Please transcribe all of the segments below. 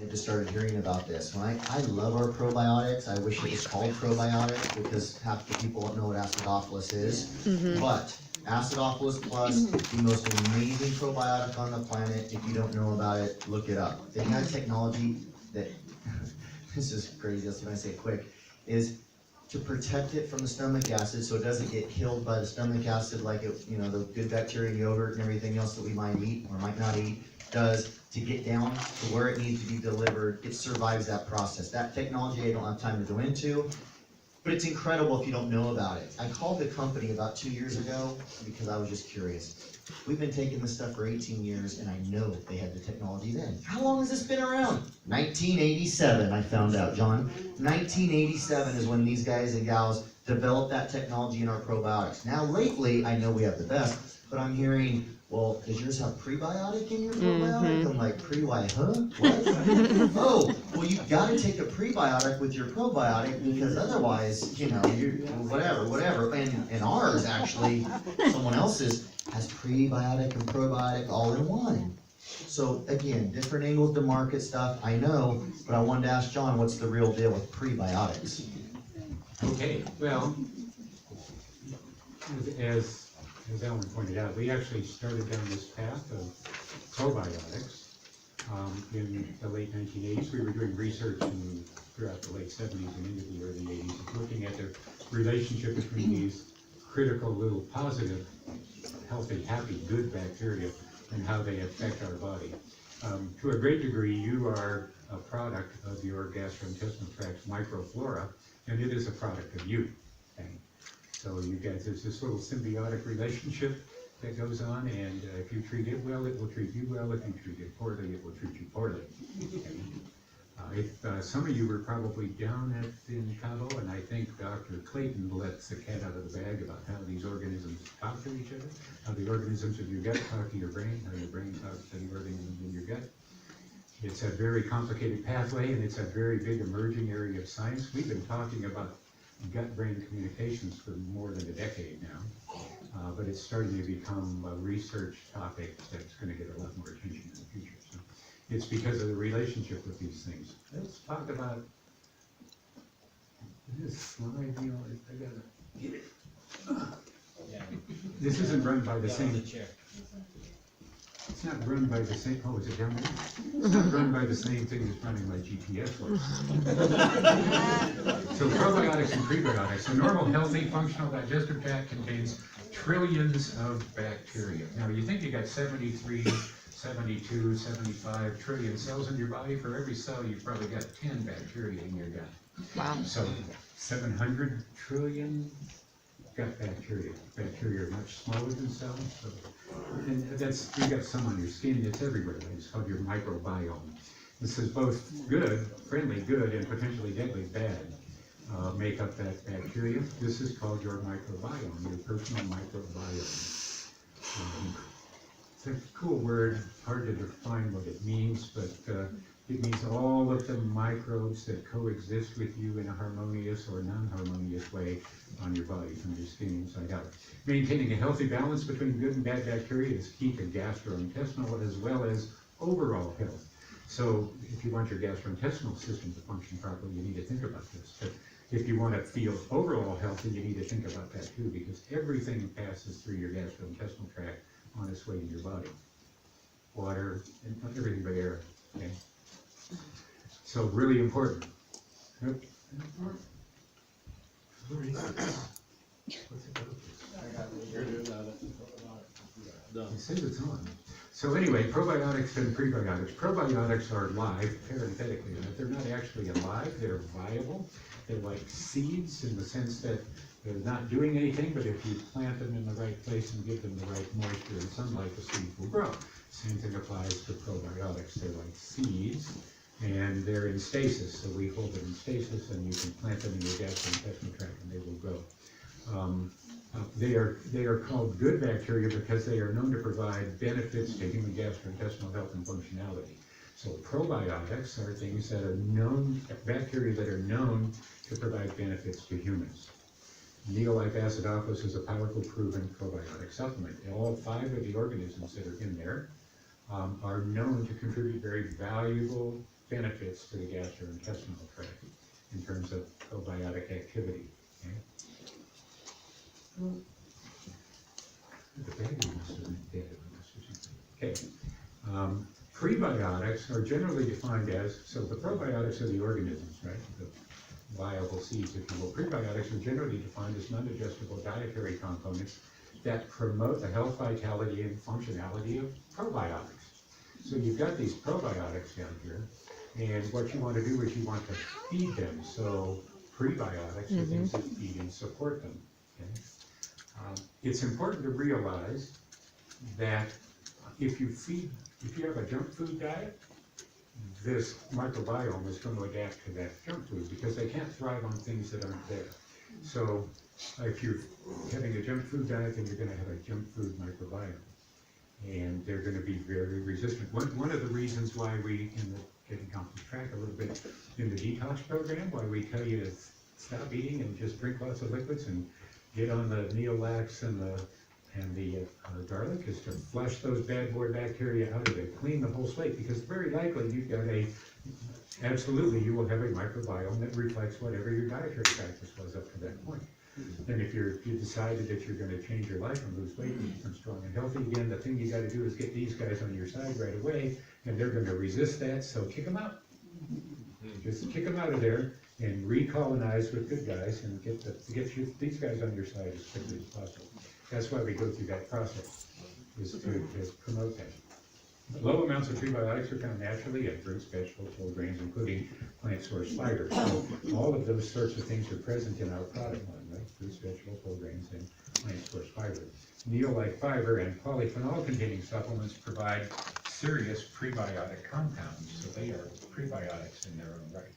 I just started hearing about this. I love our probiotics. I wish it was called probiotic because half the people don't know what acidophilus is. But acidophilus plus, the most amazing probiotic on the planet. If you don't know about it, look it up. They have technology that, this is crazy, that's when I say it quick, is to protect it from the stomach acid so it doesn't get killed by the stomach acid like it, the good bacteria in yogurt and everything else that we might eat or might not eat does, to get down to where it needs to be delivered. It survives that process. That technology I don't have time to go into, but it's incredible if you don't know about it. I called the company about 2 years ago because I was just curious. We've been taking this stuff for 18 years and I know they had the technology then. How long has this been around? 1987, I found out, John. 1987 is when these guys and gals developed that technology in our probiotics. Now lately, I know we have the best, but I'm hearing, well, does yours have prebiotic in your probiotic? I'm like, pre-what? Huh? What? Oh, well, you gotta take a prebiotic with your probiotic because otherwise, you're whatever. And ours actually, someone else's, has prebiotic and probiotic all in one. So again, different angles to market stuff, I know, but I wanted to ask John, what's the real deal with prebiotics? Okay, well, as Alan pointed out, we actually started down this path of probiotics in the late 1980s. We were doing research throughout the late 70s and into the early 80s, looking at the relationship between these critical little positive, healthy, happy, good bacteria and how they affect our body. To a great degree, you are a product of your gastrointestinal tract's microflora, and it is a product of you. Okay? So you guys, there's this little symbiotic relationship that goes on, and if you treat it well, it will treat you well. If you treat it poorly, it will treat you poorly. Okay? Some of you were probably down in Cabo, and I think Dr. Clayton lets the cat out of the bag about how these organisms talk to each other, how the organisms of your gut talk to your brain, how your brain talks to the organisms in your gut. It's a very complicated pathway, and it's a very big emerging area of science. We've been talking about gut-brain communications for more than a decade now, but it's starting to become a research topic that's going to get a lot more attention in the future. So it's because of the relationship with these things. Let's talk about this slide. I gotta get it. This isn't run by the same. It's not run by the same. Oh, is it down there? It's not run by the same thing as running my GPS was. So probiotics and prebiotics. A normal, healthy, functional digestive tract contains trillions of bacteria. Now, you think you got 73, 72, 75 trillion cells in your body. For every cell, you've probably got 10 bacteria in your gut. Wow. So 700 trillion gut bacteria. Bacteria are much smaller than cells. So, and that's, you got some on your skin, it's everywhere. It's called your microbiome. This is both good, friendly, good, and potentially deadly, bad. Make up that bacteria. This is called your microbiome, your personal microbiome. It's a cool word, hard to define what it means, but it means all of the microbes that coexist with you in a harmonious or non-harmonious way on your body, from your skin inside out. Maintaining a healthy balance between good and bad bacteria is key to gastrointestinal as well as overall health. So if you want your gastrointestinal system to function properly, you need to think about this. But if you want to feel overall healthy, you need to think about that too, because everything passes through your gastrointestinal tract on its way to your body. Water, and everything but air. Okay? So really important. Yep. It says it's on. So anyway, probiotics and prebiotics. Probiotics are live, parenthetically, but they're not actually alive. They're viable. They're like seeds in the sense that they're not doing anything, but if you plant them in the right place and give them the right moisture and sunlight, the seeds will grow. Same thing applies to probiotics. They're like seeds, and they're in stasis. So we hold them in stasis, and you can plant them in your gastrointestinal tract, and they will grow. They are called good bacteria because they are known to provide benefits to human gastrointestinal health and functionality. So probiotics are things that are known, bacteria that are known to provide benefits to humans. Neolife acidophilus is a powerful, proven probiotic supplement. All 5 of the organisms that are in there are known to contribute very valuable benefits to the gastrointestinal tract in terms of probiotic activity. Okay? The battery must have been dead on this or something. Okay. Prebiotics are generally defined as, so the probiotics are the organisms, right? The viable seeds, if you will. Prebiotics are generally defined as non-digestible dietary components that promote the health, vitality, and functionality of probiotics. So you've got these probiotics down here, and what you want to do is you want to feed them. So prebiotics are things that feed and support them. Okay? It's important to realize that if you have a junk food diet, this microbiome is going to adapt to that junk food because they can't thrive on things that aren't there. So if you're having a junk food diet, then you're going to have a junk food microbiome. And they're going to be very resistant. One of the reasons why we, getting off the track a little bit, in the detox program, why we tell you to stop eating and just drink lots of liquids and get on the Neolax and the garlic is to flush those bad boy bacteria out of it, clean the whole slate, because very likely you've got absolutely you will have a microbiome that reflects whatever your dietary practice was up to that point. And if you decided that you're going to change your life and lose weight and become strong and healthy again, the thing you got to do is get these guys on your side right away, and they're going to resist that, so kick them out. Just kick them out of there and recolonize with good guys and get these guys on your side as quickly as possible. That's why we go through that process, is to promote that. Low amounts of prebiotics are found naturally in fruits, vegetables, whole grains, including plant source fibers. So all of those sorts of things are present in our product line, right? Fruits, vegetables, whole grains, and plant source fiber. Neolite fiber and polyphenol containing supplements provide serious prebiotic compounds, so they are prebiotics in their own right.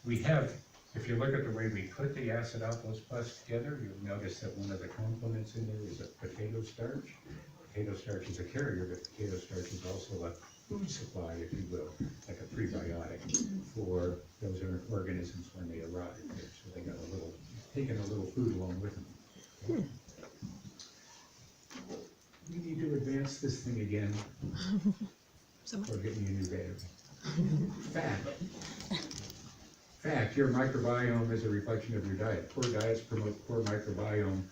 We have, if you look at the way we put the acidophilus plus together, you'll notice that one of the components in there is a potato starch. Potato starch is a carrier, but potato starch is also a food supply, if you will, like a prebiotic for those organisms when they arrive there. So they got taking a little food along with them. Okay. We need to advance this thing again. Or get me a new battery. Fact, your microbiome is a reflection of your diet. Poor diets promote poor microbiome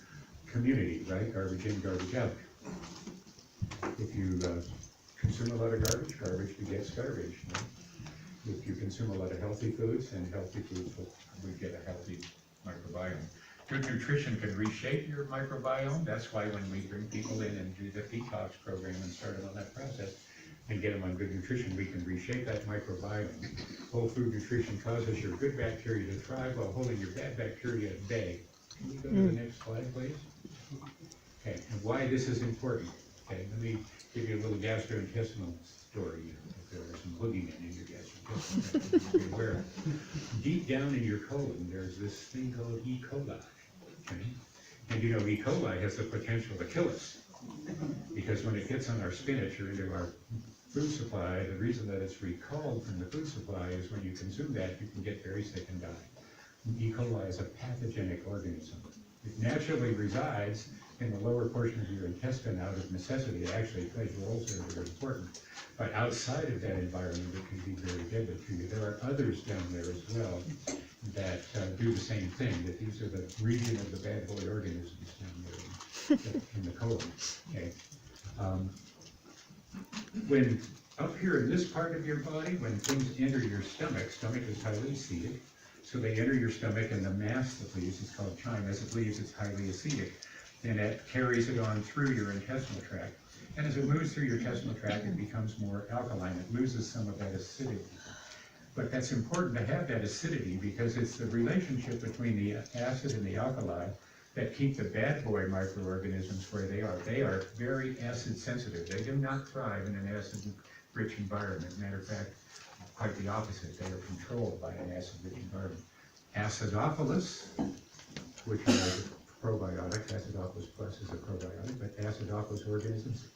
community, right? Garbage in, garbage out. If you consume a lot of garbage begets garbage. Right? If you consume a lot of healthy foods, and healthy foods will get a healthy microbiome. Good nutrition can reshape your microbiome. That's why when we bring people in and do the detox program and start them on that process and get them on good nutrition, we can reshape that microbiome. Whole food nutrition causes your good bacteria to thrive while holding your bad bacteria at bay. Can we go to the next slide, please? Okay, and why this is important. Okay, let me give you a little gastrointestinal story. If there are some boogeymen in your gastrointestinal tract, be aware of. Deep down in your colon, there's this thing called E. coli. Okay? And you know, E. coli has the potential to kill us, because when it gets on our spinach or into our food supply, the reason that it's recalled from the food supply is when you consume that, you can get very sick and die. E. coli is a pathogenic organism. It naturally resides in the lower portion of your intestine out of necessity. It actually plays roles that are very important. But outside of that environment, it can be very deadly to you. There are others down there as well that do the same thing, that these are the region of the bad boy organisms down there in the colon. Okay. When up here in this part of your body, when things enter your stomach is highly acidic, so they enter your stomach, and the mass that leaves is called chyme. As it leaves, it's highly acidic, and it carries it on through your intestinal tract. And as it moves through your intestinal tract, it becomes more alkaline. It loses some of that acidity. But that's important to have that acidity, because it's the relationship between the acid and the alkali that keep the bad boy microorganisms where they are. They are very acid sensitive. They do not thrive in an acid-rich environment. Matter of fact, quite the opposite. They are controlled by an acid-rich environment. Acidophilus, which is a probiotic, acidophilus plus is a probiotic, but acidophilus organisms,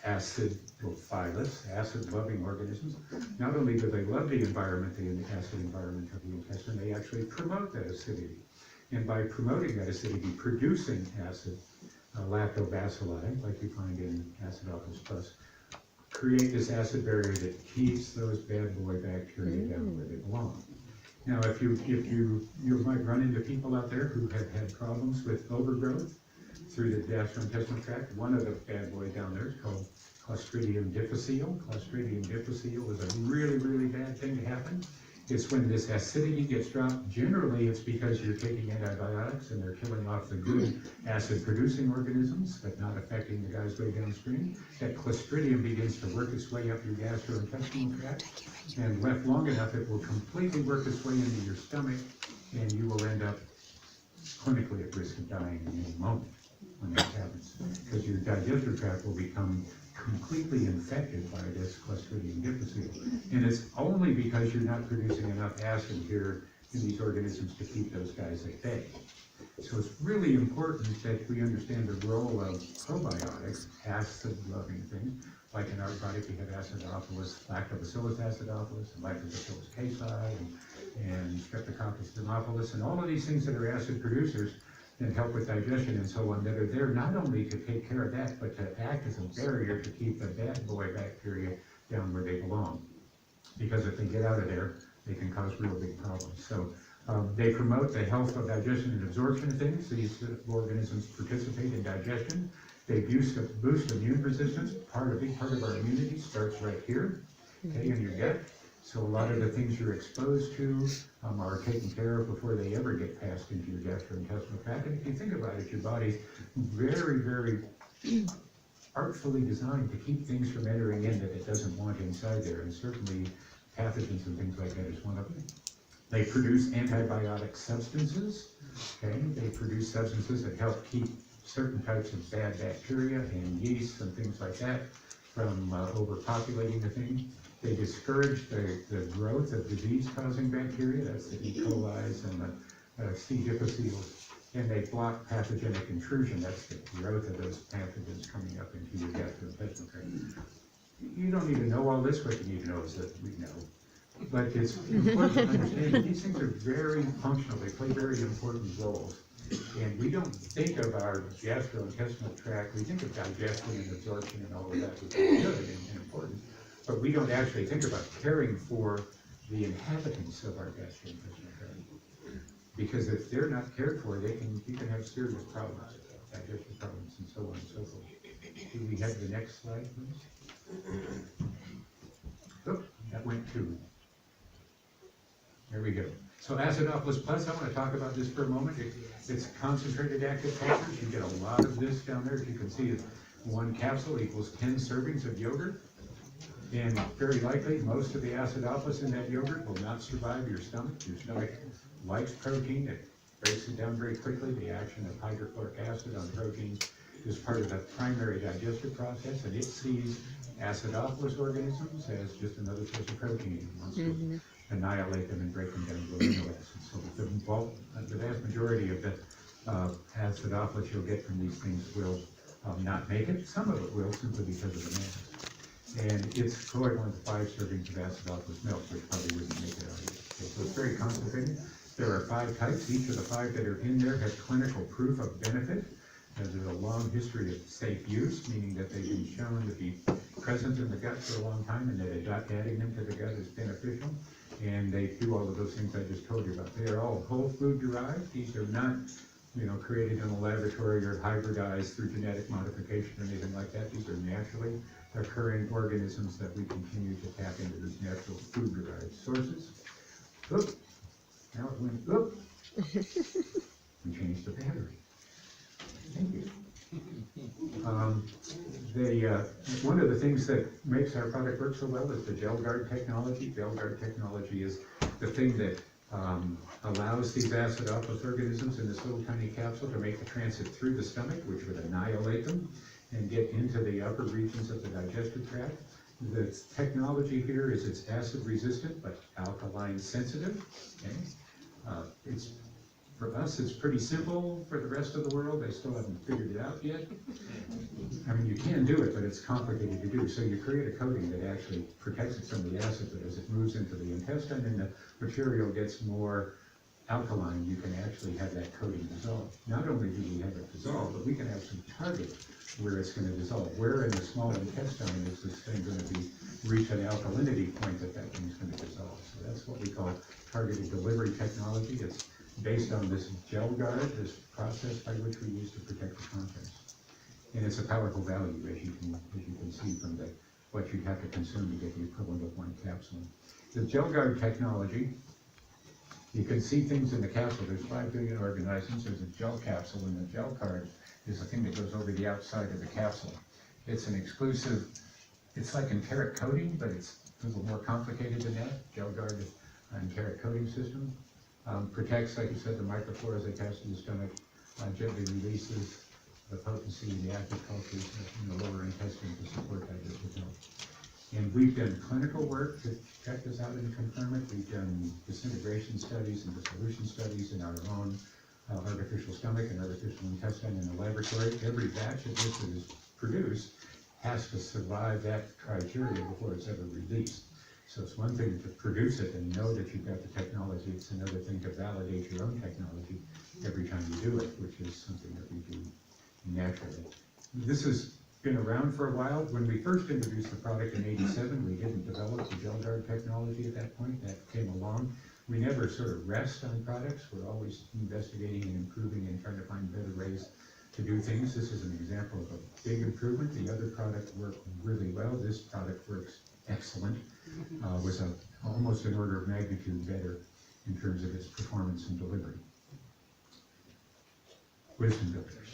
acidophilus, acid-loving organisms, not only do they love the environment, the acid environment of the intestine, they actually promote that acidity. And by promoting that acidity, producing acid, lactobacilli, like you find in acidophilus plus, create this acid barrier that keeps those bad boy bacteria down where they belong. Now, if you might run into people out there who have had problems with overgrowth through the gastrointestinal tract. One of the bad boys down there is called Clostridium difficile. Clostridium difficile is a really, really bad thing to happen. It's when this acidity gets dropped. Generally, it's because you're taking antibiotics and they're killing off the good acid-producing organisms, but not affecting the guys way downstream. That Clostridium begins to work its way up your gastrointestinal tract, and left long enough, it will completely work its way into your stomach, and you will end up clinically at risk of dying in any moment when that happens, because your digestive tract will become completely infected by this Clostridium difficile. And it's only because you're not producing enough acid here in these organisms to keep those guys at bay. So it's really important that we understand the role of probiotics, acid-loving things. Like in our product, we have Acidophilus, Lactobacillus acidophilus, and Lactobacillus casei, and Streptococcus thermophilus, and all of these things that are acid producers and help with digestion and so on, that are there not only to take care of that, but to act as a barrier to keep the bad boy bacteria down where they belong. Because if they get out of there, they can cause real big problems. So they promote the health of digestion and absorption of things. These organisms participate in digestion. They boost immune resistance. A big part of our immunity starts right here, okay, in your gut. So a lot of the things you're exposed to are taken care of before they ever get passed into your gastrointestinal tract. And if you think about it, your body's very, very artfully designed to keep things from entering in that it doesn't want inside there. And certainly pathogens and things like that is one of them. They produce antibiotic substances. Okay, they produce substances that help keep certain types of bad bacteria and yeast and things like that from overpopulating the thing. They discourage the growth of disease-causing bacteria, that's the E. coli's and the C. difficile, and they block pathogenic intrusion, that's the growth of those pathogens coming up into your gastrointestinal tract. You don't need to know all this, what you need to know is that we know. But it's important to understand that these things are very functional, they play very important roles. And we don't think of our gastrointestinal tract, we think of digestion and absorption and all of that, which is good and important. But we don't actually think about caring for the inhabitants of our gastrointestinal tract. Because if they're not cared for, you can have serious problems, digestive problems and so on and so forth. Do we have the next slide, please? Oh, that went too. There we go. So Acidophilus plus, I want to talk about this for a moment. It's concentrated active cultures. You get a lot of this down there. As you can see, 1 capsule equals 10 servings of yogurt. And very likely, most of the acidophilus in that yogurt will not survive your stomach. Your stomach likes protein. It breaks it down very quickly. The action of hydrochloric acid on protein is part of the primary digestive process, and it sees acidophilus organisms as just another source of protein. It wants to annihilate them and break them down to amino acids. So the vast majority of the acidophilus you'll get from these things will not make it. Some of it will, simply because of the mass. And it's equivalent to 5 servings of acidophilus milk, which probably wouldn't make it out of it. Okay, so it's very concentrated. There are 5 types. Each of the 5 that are in there have clinical proof of benefit. There's a long history of safe use, meaning that they've been shown to be present in the gut for a long time, and that adding them to the gut is beneficial. And they do all of those things I just told you about. They are all whole food derived. These are not, created in a laboratory or hybridized through genetic modification or anything like that. These are naturally occurring organisms that we continue to tap into these natural food derived sources. Oop. Now it went, oop. We changed the battery. Thank you. One of the things that makes our product work so well is the gel guard technology. Gel guard technology is the thing that allows these acidophilus organisms in this little tiny capsule to make the transit through the stomach, which would annihilate them and get into the upper regions of the digestive tract. The technology here is it's acid resistant but alkaline sensitive. Okay? For us, it's pretty simple. For the rest of the world, they still haven't figured it out yet. I mean, you can do it, but it's complicated to do. So you create a coating that actually protects it from the acid, but as it moves into the intestine and the material gets more alkaline, you can actually have that coating dissolve. Not only do we have it dissolve, but we can actually target where it's gonna dissolve. Where in the small intestine is this thing gonna reach an alkalinity point that thing's gonna dissolve? So that's what we call targeted delivery technology. It's based on this gel guard, this process by which we use to protect the contents. And it's a powerful value, as you can see from what you'd have to consume to get the equivalent of one capsule. The gel guard technology, you can see things in the capsule. There's 5 billion organisms. There's a gel capsule, and the gel card is the thing that goes over the outside of the capsule. It's an exclusive, it's like enteric coating, but it's a little more complicated than that. Gel guard enteric coating system. Protects, like you said, the microflora as they pass through the stomach, gently releases the potency and the active cultures in the lower intestine to support digestive health. And we've done clinical work to check this out and confirm it. We've done disintegration studies and dissolution studies in our own artificial stomach and artificial intestine in the laboratory. Every batch of this that is produced has to survive that criteria before it's ever released. So it's one thing to produce it and know that you've got the technology. It's another thing to validate your own technology every time you do it, which is something that we do naturally. This has been around for a while. When we first introduced the product in '87, we didn't develop the gel guard technology at that point. That came along. We never sort of rest on products. We're always investigating and improving and trying to find better ways to do things. This is an example of a big improvement. The other product worked really well. This product works excellent. Was almost an order of magnitude better in terms of its performance and delivery. Wisdom builders.